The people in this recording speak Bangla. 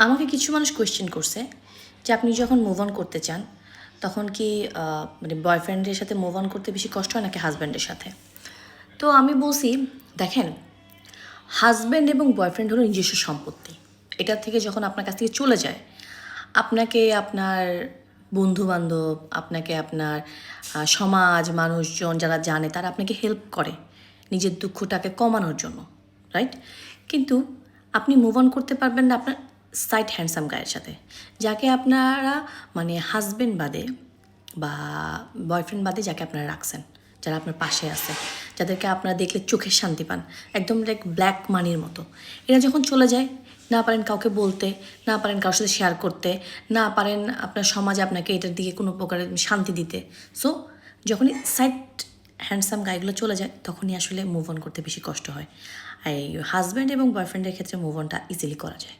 আমাকে কিছু মানুষ কোয়েশ্চেন করছে যে আপনি যখন মুভ অন করতে চান তখন কি মানে বয়ফ্রেন্ডের সাথে মুভ অন করতে বেশি কষ্ট হয় নাকি হাজব্যান্ডের সাথে। তো আমি বলছি, দেখেন, হাজব্যান্ড এবং বয়ফ্রেন্ড হলো নিজস্ব সম্পত্তি। এটার থেকে যখন আপনার কাছ থেকে চলে যায়, আপনাকে আপনার বন্ধুবান্ধব, আপনাকে আপনার সমাজ, মানুষজন যারা জানে তারা আপনাকে হেল্প করে নিজের দুঃখটাকে কমানোর জন্য, রাইট? কিন্তু আপনি মুভ অন করতে পারবেন না আপনার সাইড হ্যান্ডসাম গায়ের সাথে, যাকে আপনারা মানে হাজব্যান্ড বাদে বা বয়ফ্রেন্ড বাদে যাকে আপনারা রাখছেন, যারা আপনার পাশে আছে, যাদেরকে আপনারা দেখলে চোখের শান্তি পান, একদম লাইক ব্ল্যাক মানির মতো, এরা যখন চলে যায়, না পারেন কাউকে বলতে, না পারেন কারোর সাথে শেয়ার করতে, না পারেন আপনার সমাজে আপনাকে এটার দিকে কোনো প্রকারের শান্তি দিতে। সো যখনই সাইড হ্যান্ডসাম গাইগুলো চলে যায় তখনই আসলে মুভ অন করতে বেশি কষ্ট হয়। এই হাজব্যান্ড এবং বয়ফ্রেন্ডের ক্ষেত্রে মুভ অনটা ইজিলি করা যায়।